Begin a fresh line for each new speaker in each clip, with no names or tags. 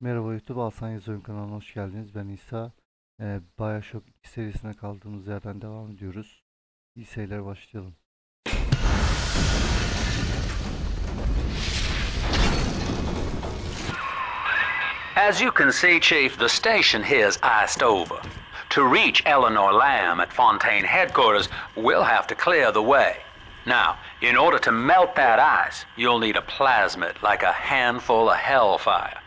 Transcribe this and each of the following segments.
Merhaba YouTube, ALSENYAZ Oyun kanalına hoş geldiniz. Ben İsa. Bioshock 2 serisine kaldığımız yerden devam ediyoruz. İyi seyirler, başlayalım.
As you can see, Chief, the station here's iced over. To reach Eleanor Lamb at Fontaine headquarters, we'll have to clear the way. Now, in order to melt that ice, you'll need a plasmid, like a handful of hellfire.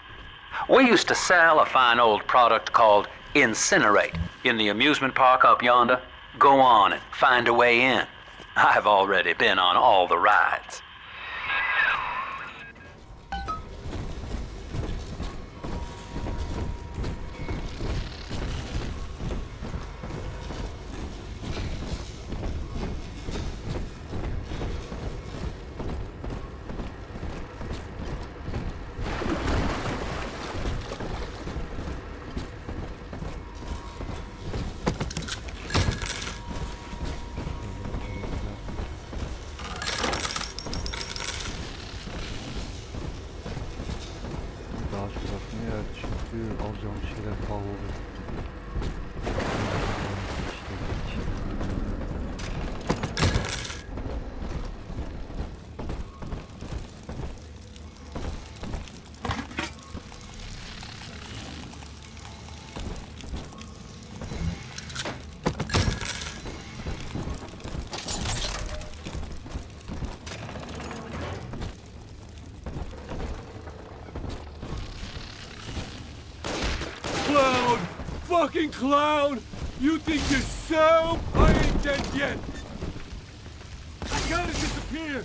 We used to sell a fine old product called Incinerate in the amusement park up yonder. Go on and find a way in. I've already been on all the rides.
Daha çok bakmaya çünkü alacağım şeyler pahalı.
Clown! Fucking clown! You think you're so? I ain't dead yet! I gotta disappear!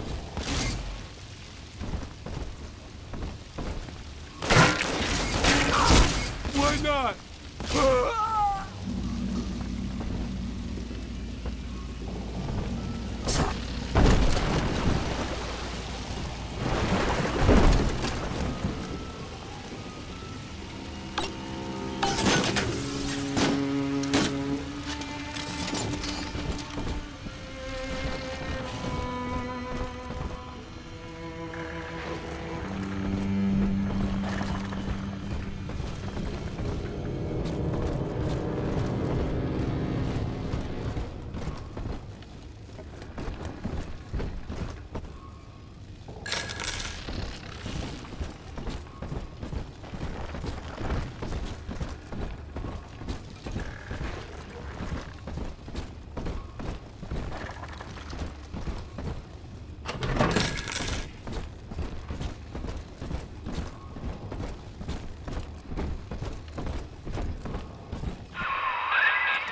Why not?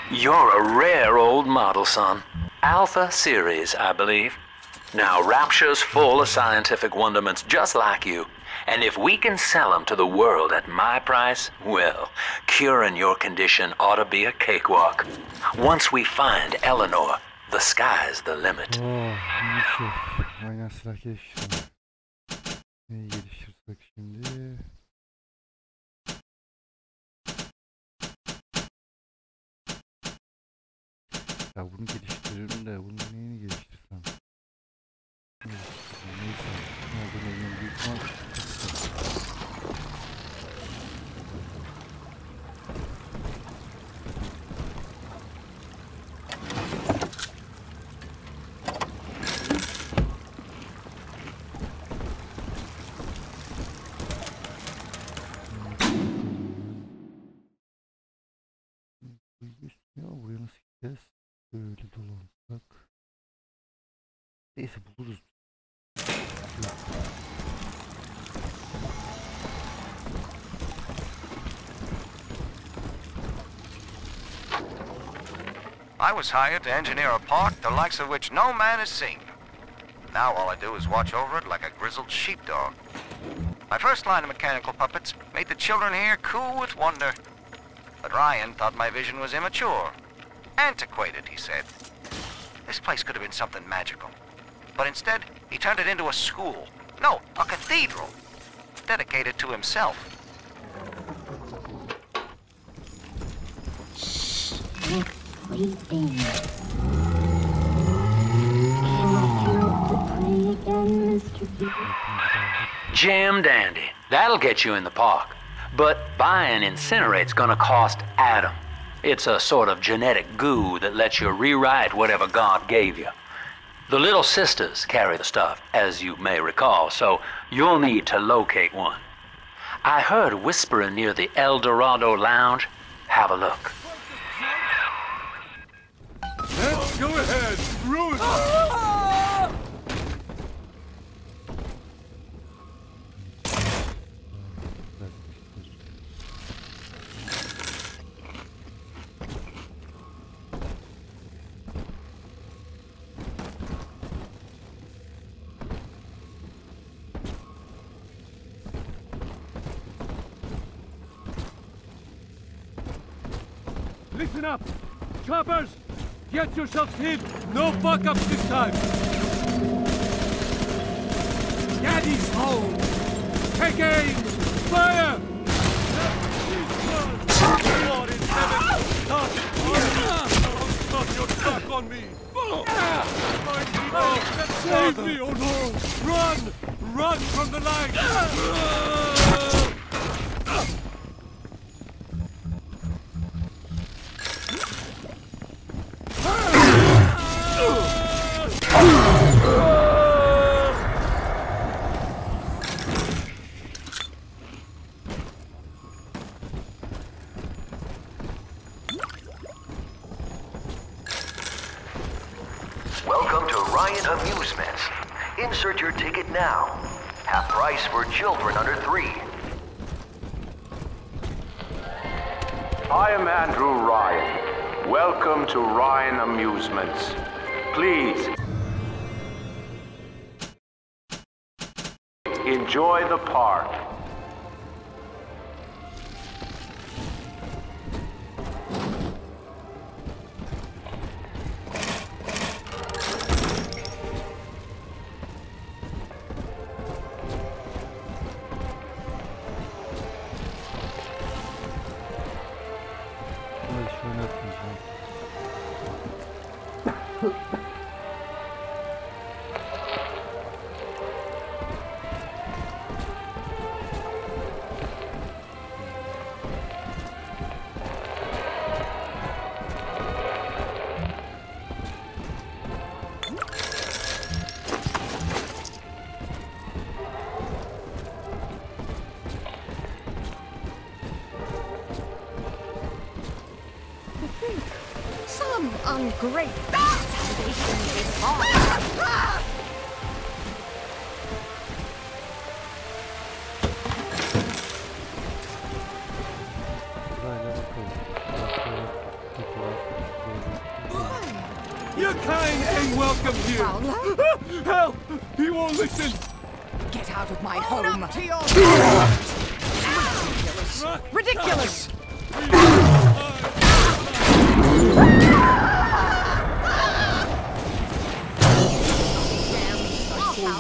You're a rare old model, son. Alpha series, I believe. Now, Rapture's full of scientific wonderments just like you. And if we can sell them to the world at my price, well, curing your condition ought to be a cakewalk. Once we find Eleanor, the sky's the limit.
Neyse. Aynen, silah geliştirme. Neyi geliştirsek şimdi? Ya bunu geliştiririm de bunun neyini geliştirsem? Neyse. Ne olduğunu bilmiyorum. Büyük ihtimal. Ya buraya nasıl gideceğiz? Böyle dolansak. Neyse buluruz.
I was hired to engineer a park the likes of which no man has seen. Now all I do is watch over it like a grizzled sheepdog. My first line of mechanical puppets made the children here coo with wonder. But Ryan thought my vision was immature. Antiquated, he said. This place could have been something magical. But instead, he turned it into a school. No, a cathedral. Dedicated to himself.
Sleeping. Can I help to play again, Mr. B?
Jam dandy. That'll get you in the park. But buying Incinerate's gonna cost Adam. It's a sort of genetic goo that lets you rewrite whatever God gave you. The little sisters carry the stuff, as you may recall, so you'll need to locate one. I heard whispering near the El Dorado Lounge. Have a look.
Let's go ahead. Ruin Listen up! Choppers! Get yourselves hid! No fuck-ups this time! Daddy's home! Take aim! Fire! God in heaven! Stop your stuck on me! Save me, oh no! Run! Run from the light!
Welcome to Ryan Amusements. Insert your ticket now. Half price for children under 3.
I am Andrew Ryan. Welcome to Ryan Amusements. Please enjoy the park.
Hadi şu oynatmayacağım.
Some ungrateful salvation is hard.
Sırayla bakalım.
Your kind ain't welcome here!
Fowler?
Help! He won't listen!
Get out of my home.
Up to your
Ridiculous!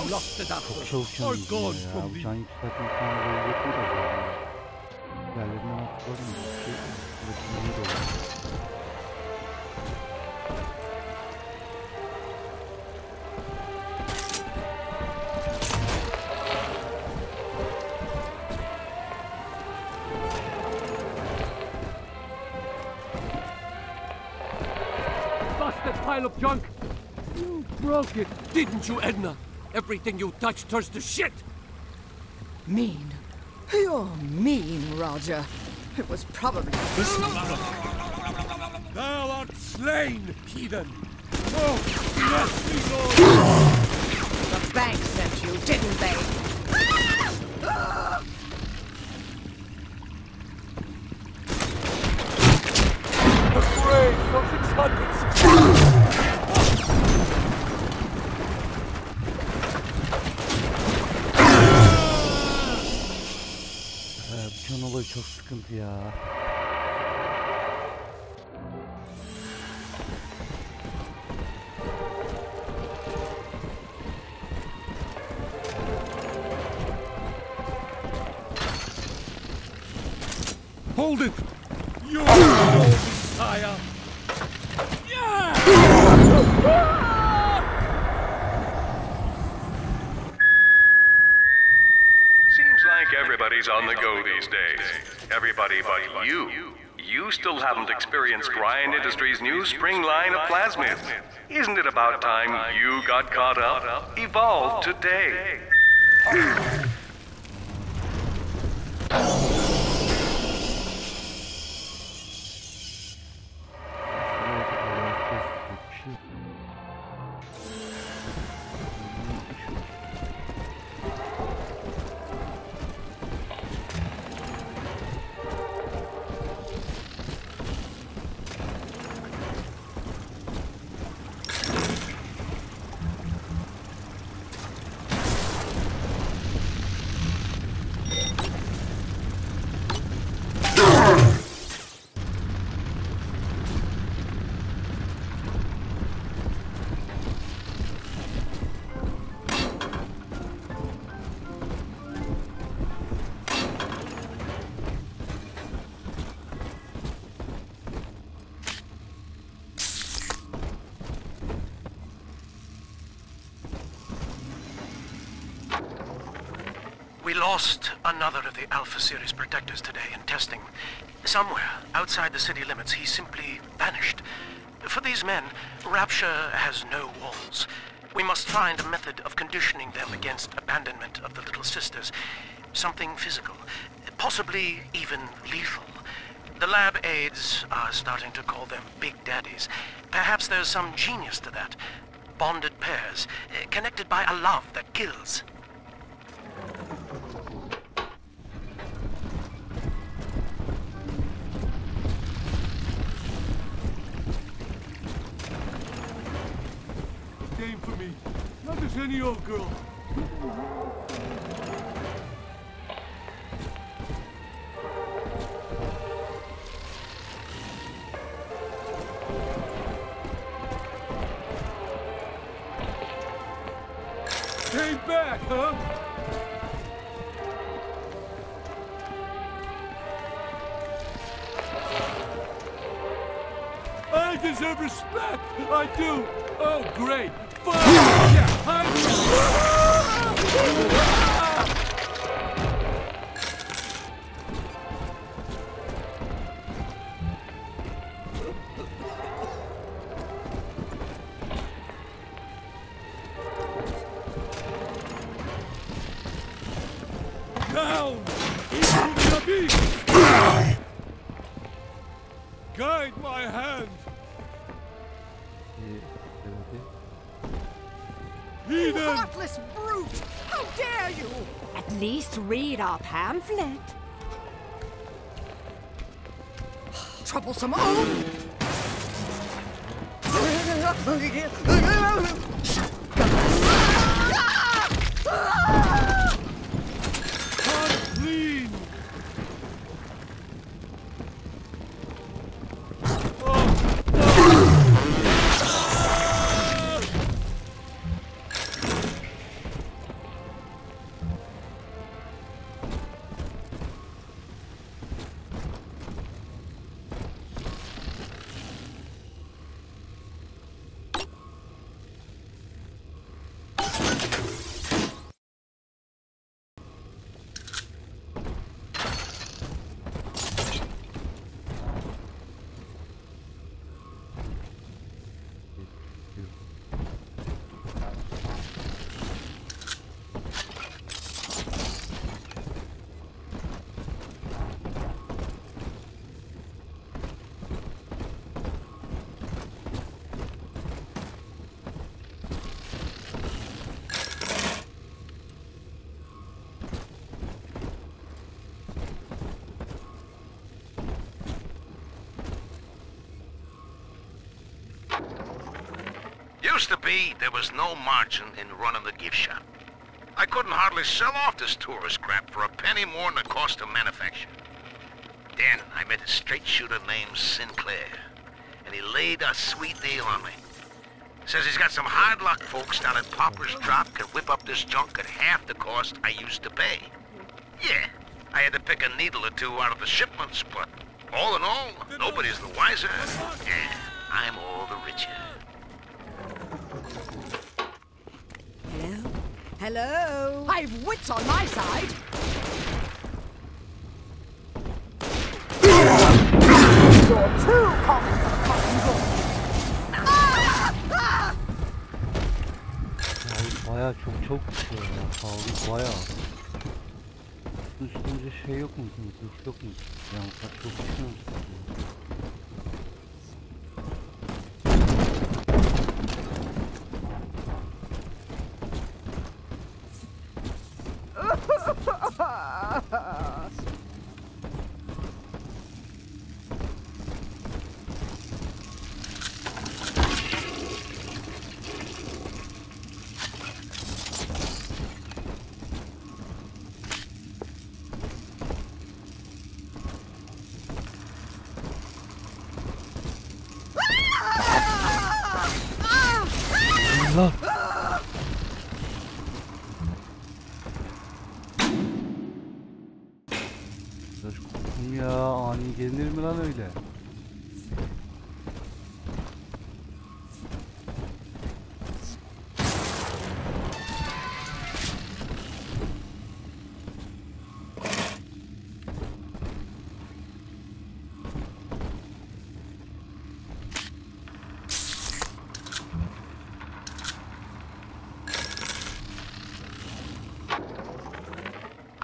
Lost it up.
Çok can
Or
gidiyor
gone
ya.
from
Bu
me.
can yükseltme falan böyle yapıyor da zaten. Yerlerinden atlarım. Üretimi de olur.
Busted pile of junk! You broke it, didn't you, Edna? Everything you touch turns to shit!
Mean. You're mean, Roger. It was probably this.
Thou art slain, heathen! Oh, bless me, Lord!
The bank sent you, didn't they?
The graves of 600!
Bu can olayı çok sıkıntı ya.
Hold it! You're no Messiah!
Seems like everybody's on
on the go these days. Everybody but you. You still haven't experienced Ryan Industries' new spring line of plasmids. Isn't it about time you got caught up? Evolve today.
We lost another of the Alpha Series protectors today in testing. Somewhere outside the city limits, he simply vanished. For these men, Rapture has no walls. We must find a method of conditioning them against abandonment of the Little Sisters. Something physical, possibly even lethal. The lab aides are starting to call them Big Daddies. Perhaps there's some genius to that. Bonded pairs, connected by a love that kills.
Game for me. Not just any old girl. Came back, huh? I deserve respect. I do. Oh, great. Fine. Yeah, down! Guide my hand!
You heartless brute! How dare you!
At least read our pamphlet.
Troublesome old!
Clean!
Used to be, there was no margin in running the gift shop. I couldn't hardly sell off this tourist crap for a penny more than the cost of manufacture. Then I met a straight shooter named Sinclair, and he laid a sweet deal on me. Says he's got some hard luck folks down at Popper's Drop can whip up this junk at half the cost I used to pay. Yeah, I had to pick a needle or two out of the shipments, but all in all, nobody's the wiser, and I'm all the richer.
Hello? Hello? I've wits on my side. You're too common for the cotton wool.
Bayağı çok güçlü ya. Sağlık bayağı. Üstünce şey yok mu? Zırh yok mu? Yani çok güçlü mü? Allah! Biraz korktum ya, ani gelinir mi lan öyle?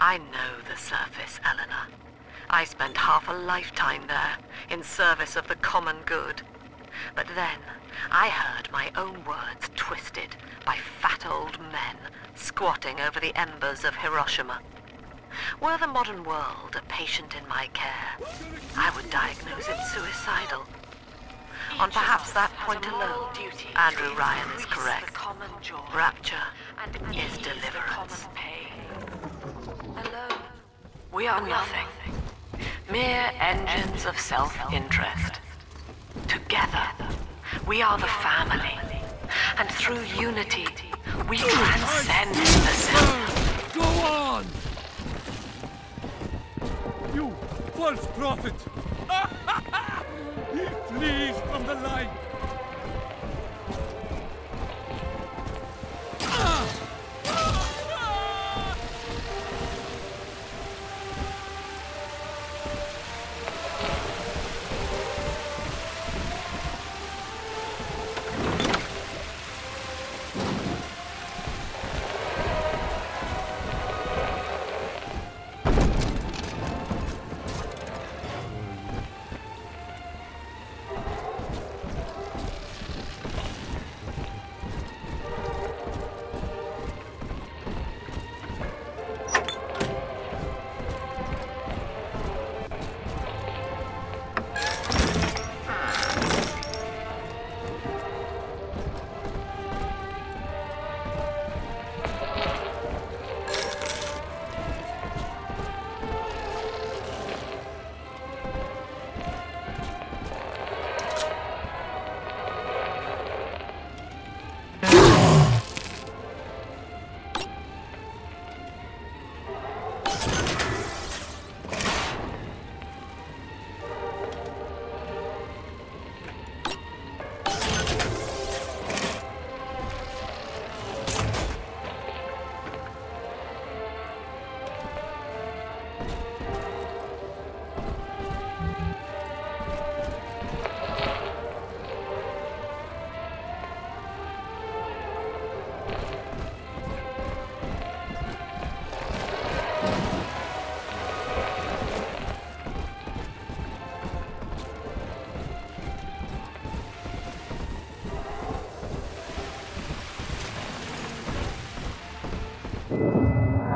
I know the surface, Eleanor. I spent half a lifetime there, in service of the common good. But then, I heard my own words twisted by fat old men squatting over the embers of Hiroshima. Were the modern world a patient in my care, I would diagnose it suicidal. On perhaps that point alone, Andrew Ryan is correct. Rapture is deliverance. Alone, we are nothing. Mere engines of self-interest. Together, we are the family. And through unity, we transcend the self.
Go on! You false prophet! He flees from the light!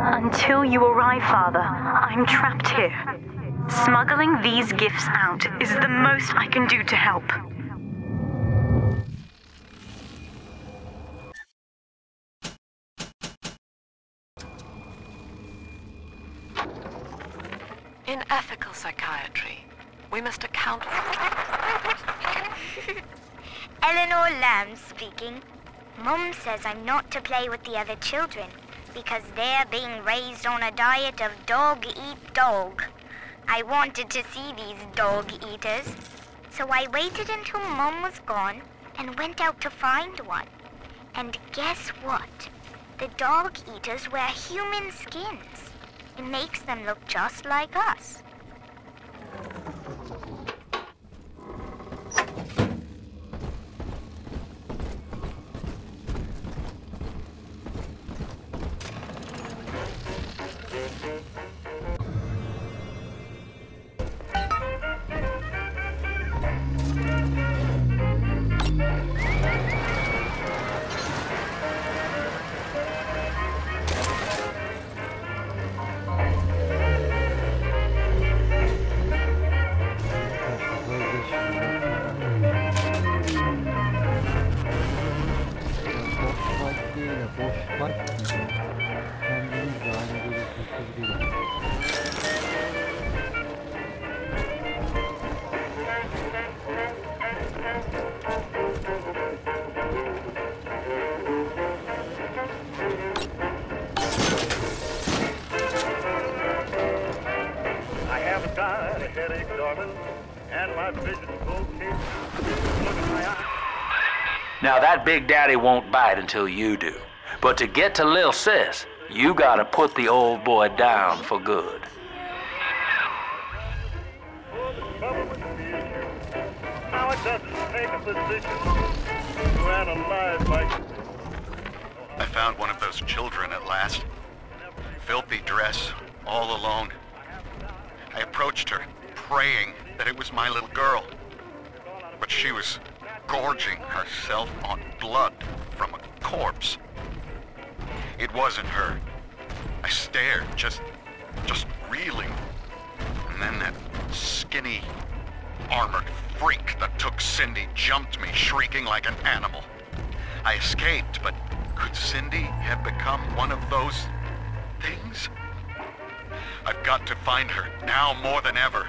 Until you arrive, Father, I'm trapped here. Smuggling these gifts out is the most I can do to help.
In ethical psychiatry, we must account for...
Eleanor Lamb speaking. Mum says I'm not to play with the other children because they're being raised on a diet of dog-eat-dog. I wanted to see these dog-eaters, so I waited until Mum was gone and went out to find one. And guess what? The dog-eaters wear human skins. It makes them look just like us.
haven't got a headache, darling, and my vision's okay. Look at my eyes.
Now that Big Daddy won't bite until you do. But to get to Lil Sis, you gotta put the old boy down for good.
Now it doesn't take a physician to analyze my...
I found one of those children at last. Filthy dress, all alone. I approached her, praying that it was my little girl. But she was gorging herself on blood from a corpse. It wasn't her. I stared, just reeling. And then that skinny, armored freak that took Cindy jumped me, shrieking like an animal. I escaped, but could Cindy have become one of those things? I've got to find her, now more than ever.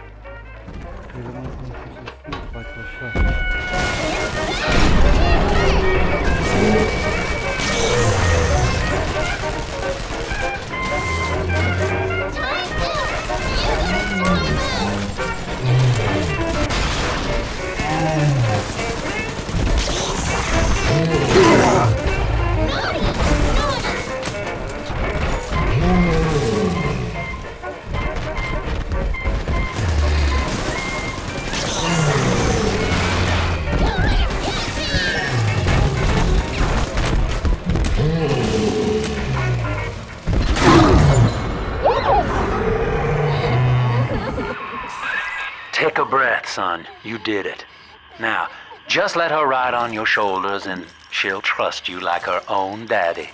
Take a breath, son. You did it. Now, just let her ride on your shoulders and she'll trust you like her own daddy.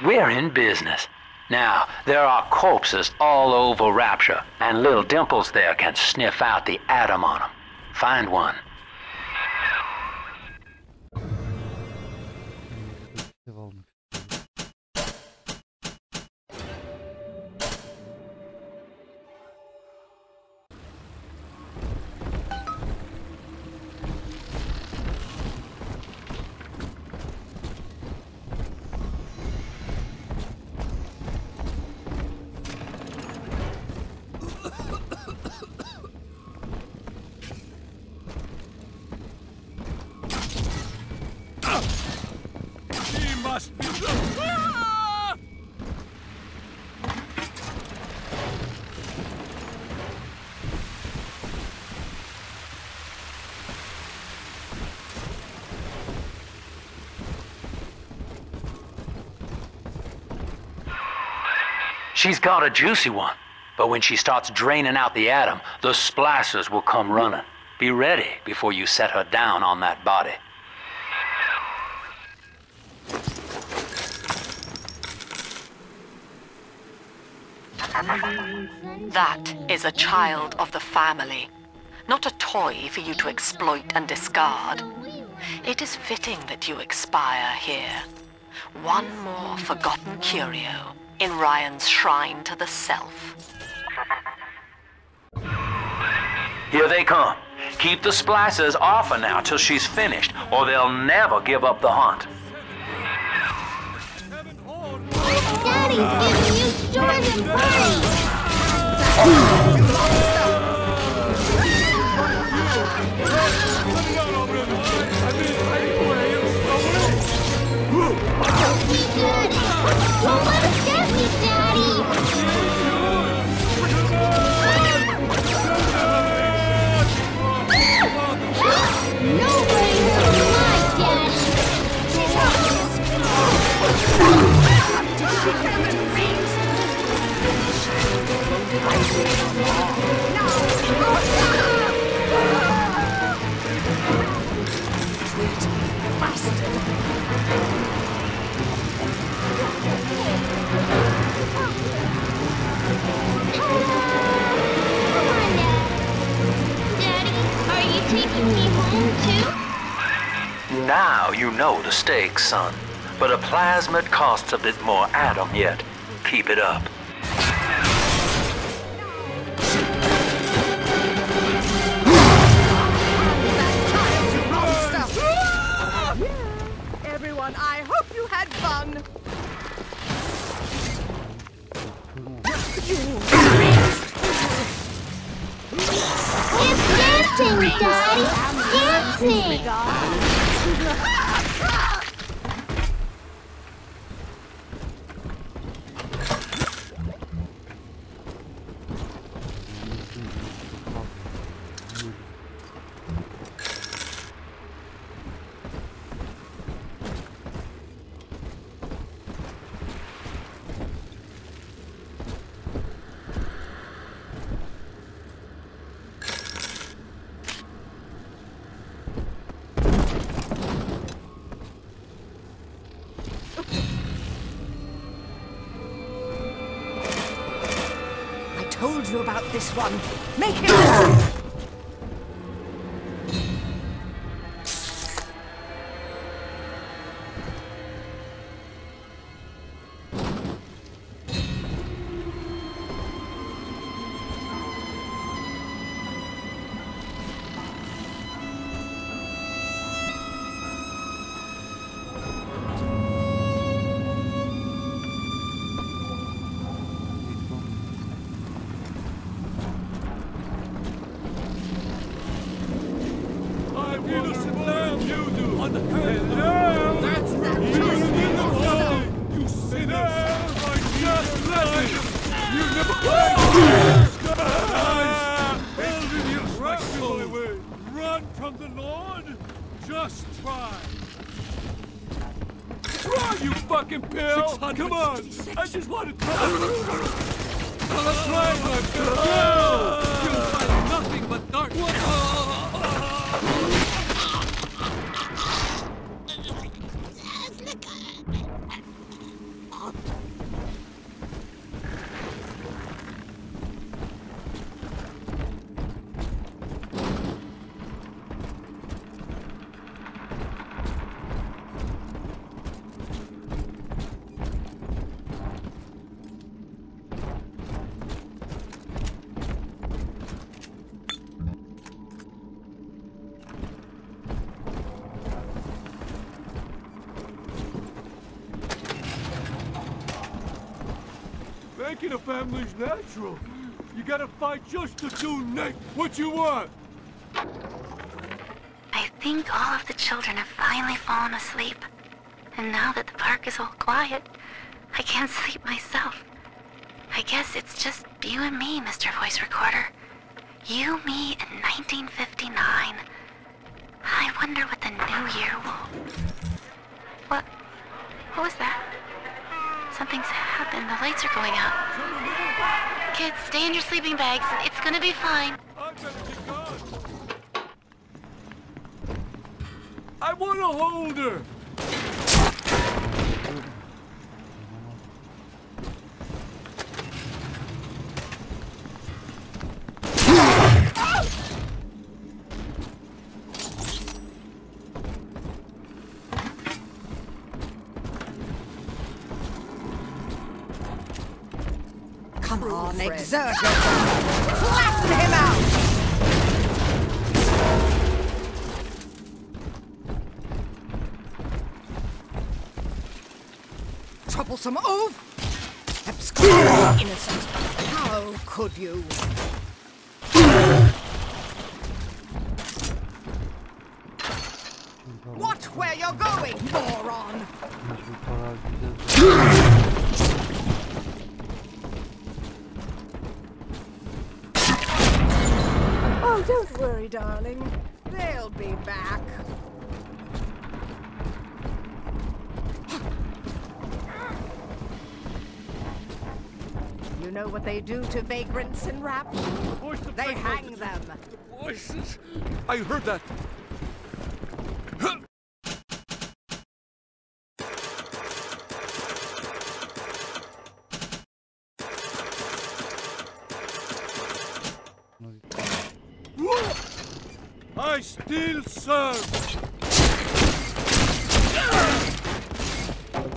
We're in business. Now, there are corpses all over Rapture, and little Dimples there can sniff out the atom on them. Find one. She's got a juicy one, but when she starts draining out the atom, the splicers will come running. Be ready before you set her down on that body.
That is a child of the family, not a toy for you to exploit and discard. It is fitting that you expire here. One more forgotten curio in Ryan's shrine to the self.
Here they come. Keep the splicers off her now till she's finished, or they'll never give up the hunt.
Daddy's giving you short and funny!
Now you know the stakes, son. But a plasmid costs a bit more atom yet. Keep it up.
Daddy, dancing!
Told you about this one. Make him listen.
Run from the Lord? Just try. Try, you fucking pill! Come on! I just want to try! Let's try, let's go! You'll find nothing but darkness! Making a family's natural. You gotta fight just to do what you want.
I think all of the children have finally fallen asleep. And now that the park is all quiet, I can't sleep myself. I guess it's just you and me, Mr. Voice Recorder. You, me, in 1959. I wonder what the new year will... What was that? Something's happened. The lights are going out. Kids, stay in your sleeping bags. It's gonna be fine.
I want to hold her.
Come on, exert yourself! Flatten him out! Troublesome oaf! Absconding innocent! How could you? Watch where you're going, moron! Oh, don't worry, darling. They'll be back. You know what they do to vagrants in Rapture? They hang them.
Voices. I heard that. I still serve.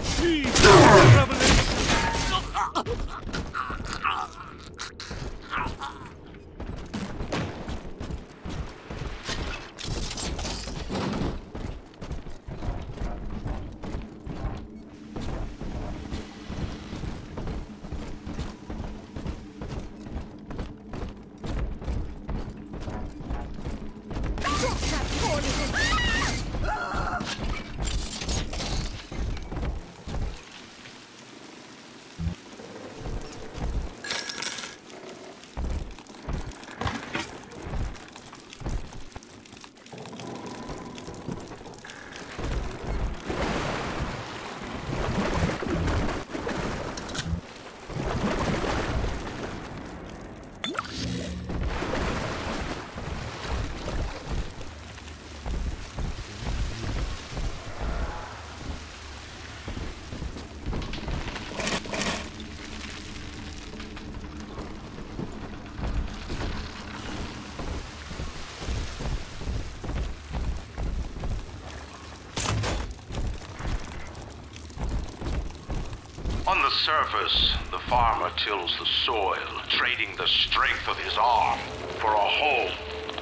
She's the revelation.
On the surface, the farmer tills the soil, trading the strength of his arm for a home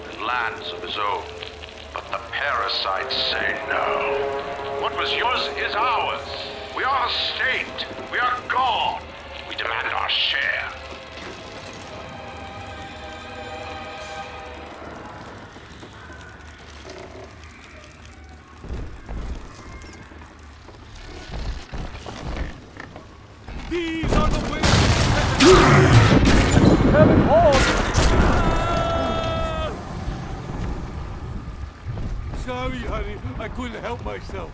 and lands of his own. But the parasites say no. What was yours is ours. We are a state. We are gone. We demand our share.
These are the ways Heaven hold! Sorry, honey. I couldn't help myself.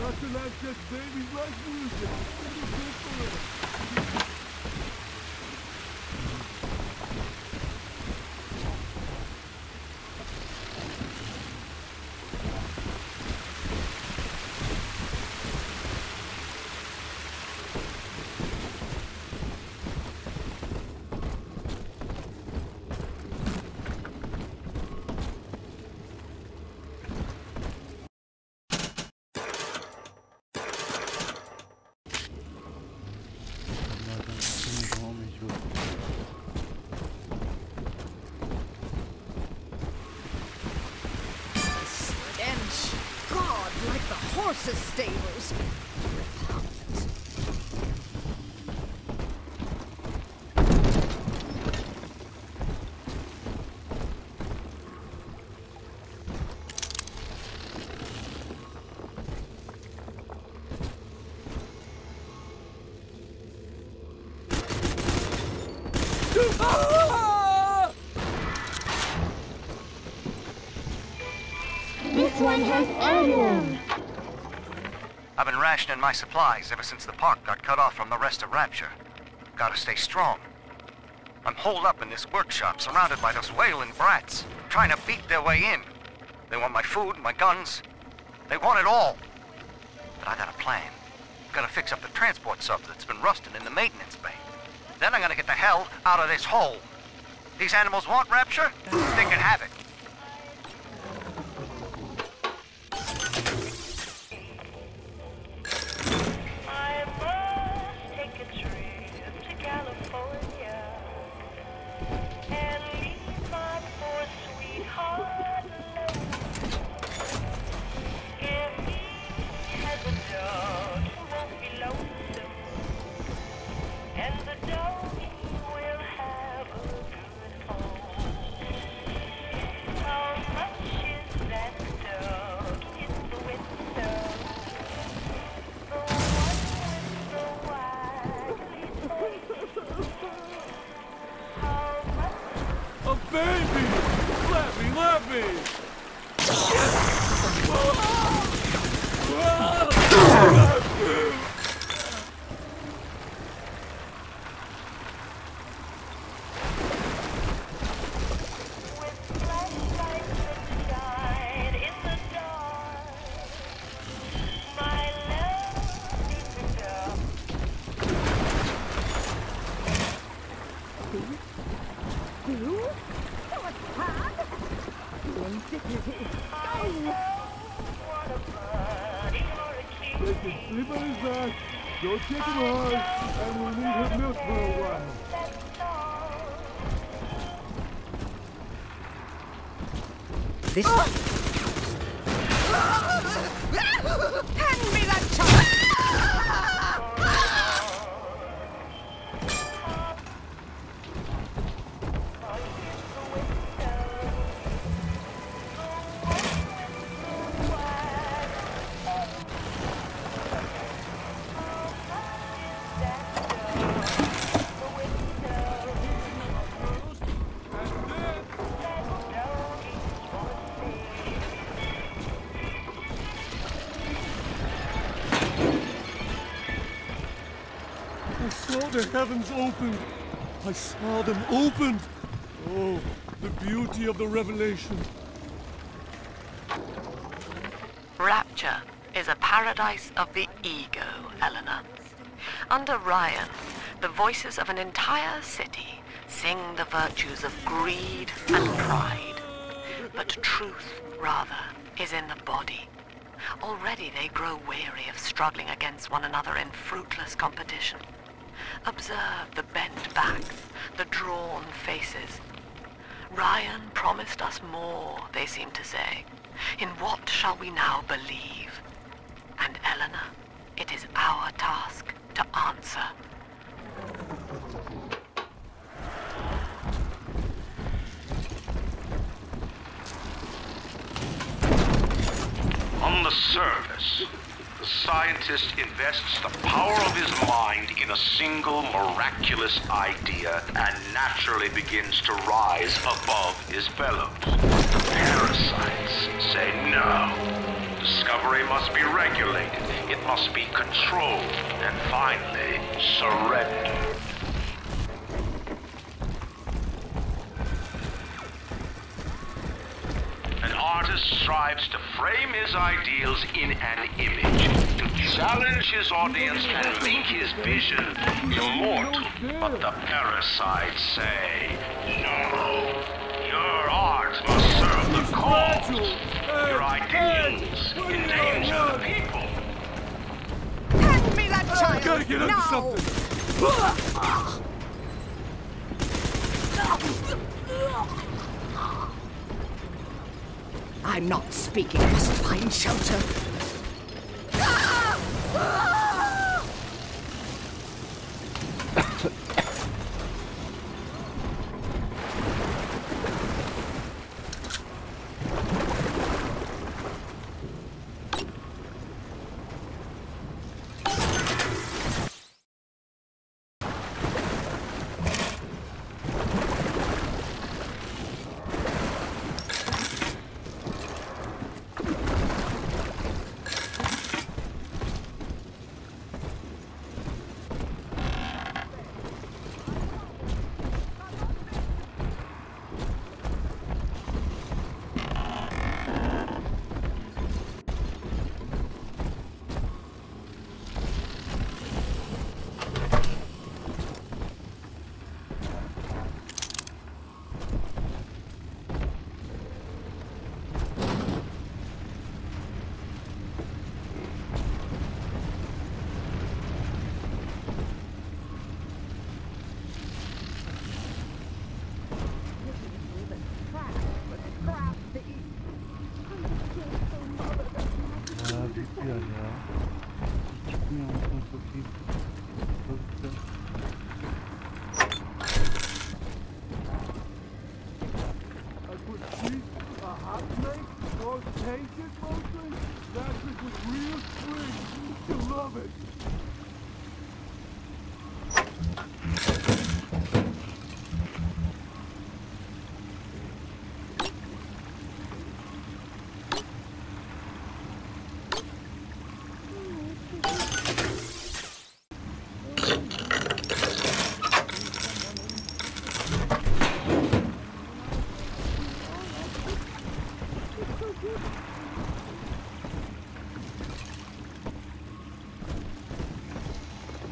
Nothing like just baby rock music.
Horses' stables.
This one has ammo.
I've been rationing my supplies ever since the park got cut off from the rest of Rapture. Gotta stay strong. I'm holed up in this workshop, surrounded by those whaling brats, trying to beat their way in. They want my food, my guns. They want it all. But I got a plan. Gotta fix up the transport sub that's been rusting in the maintenance bay. Then I'm gonna get the hell out of this hole. These animals want Rapture? They can have it.
Baby! Let me! Sleep on his back, go check him hard, and we'll leave him milk for a while.
This... Hand me that child!
the heavens opened. I saw them opened. Oh, the beauty of the revelation.
Rapture is a paradise of the ego, Eleanor. Under Ryan, the voices of an entire city sing the virtues of greed and pride. But truth, rather, is in the body. Already they grow weary of struggling against one another in fruitless competition. Observe the bent backs, the drawn faces. Ryan promised us more, they seem to say. In what shall we now believe? And Eleanor, it is our task to answer.
On the surface, the scientist invests the power of his mind in a single miraculous idea and naturally begins to rise above his fellows. The parasites say no. Discovery must be regulated, it must be controlled, and finally, surrender. An artist strives to frame his ideals in an image, to challenge his audience and make his vision immortal. But the parasites say, no, your art must serve the cause. Your ideals endanger the people.
Hand me that child!
Gotta get into something!
I'm not speaking. I must find shelter.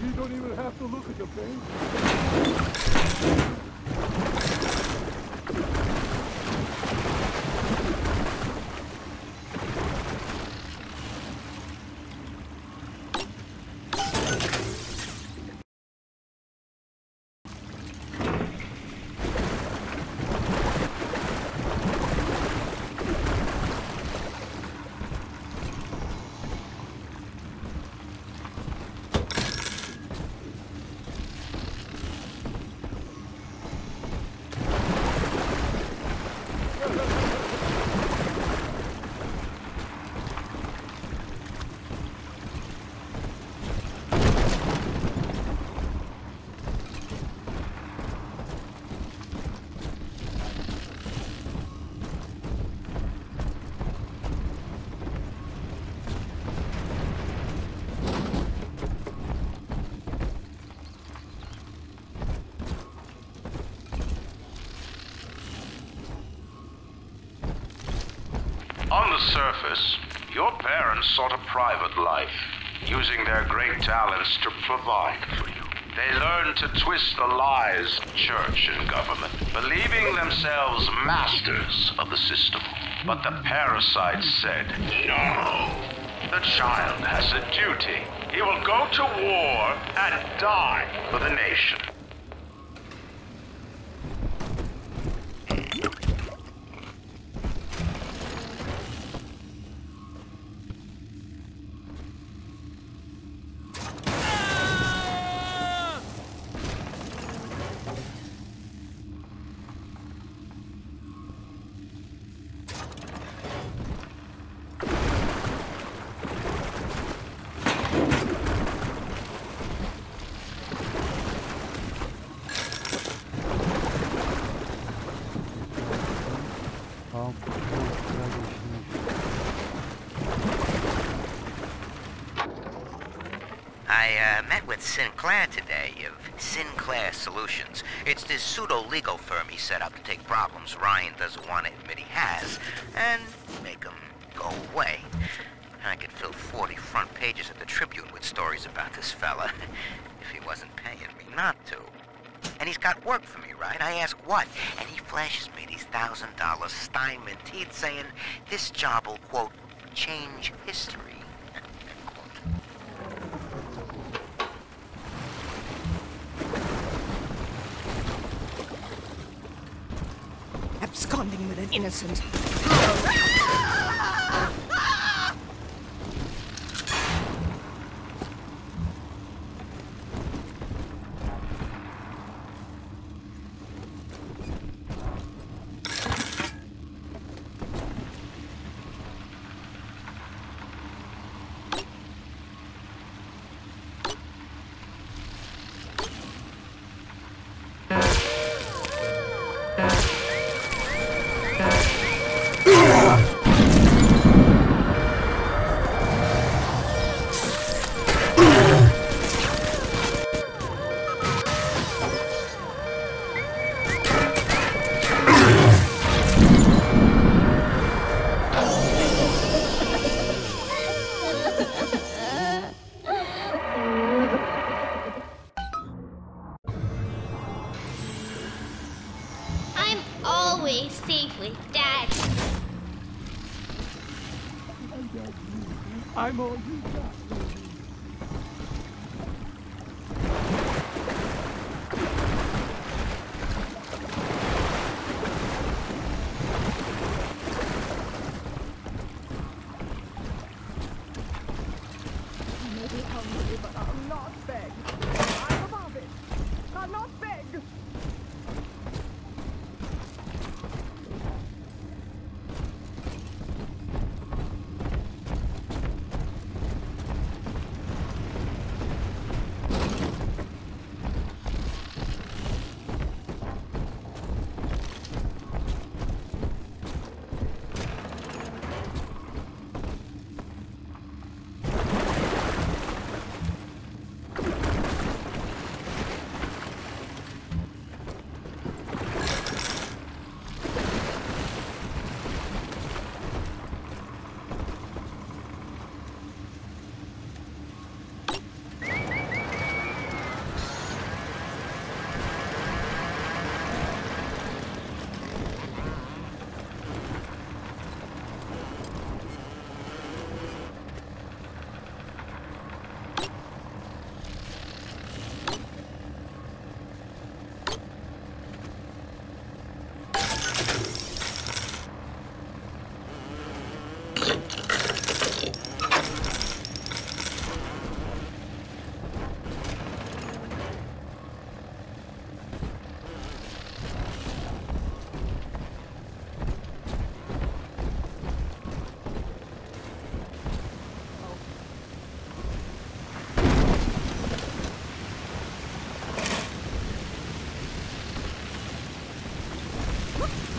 You don't even have to look at the paint.
surface, your parents sought a private life, using their great talents to provide for you. They learned to twist the lies of church and government, believing themselves masters of the system. But the parasites said, no. The child has a duty. He will go to war and die for the nation.
I met with Sinclair today of Sinclair Solutions. It's this pseudo-legal firm he set up to take problems Ryan doesn't want to admit he has and make them go away. I could fill 40 front pages of the Tribune with stories about this fella if he wasn't paying me not to. And he's got work for me, right? I ask what? And he flashes me these $1,000 Steinman teeth saying this job will, quote, change history.
Absconding with an innocent.
Safe with Dad.
I'm all you got.
Maybe hungry, but I'll not beg. I'm above it. I'll not beg.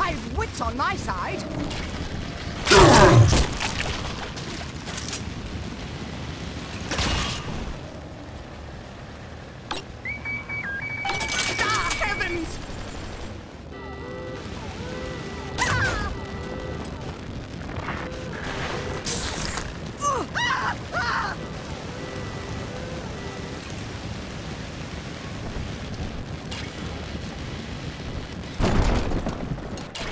I've wits on my side.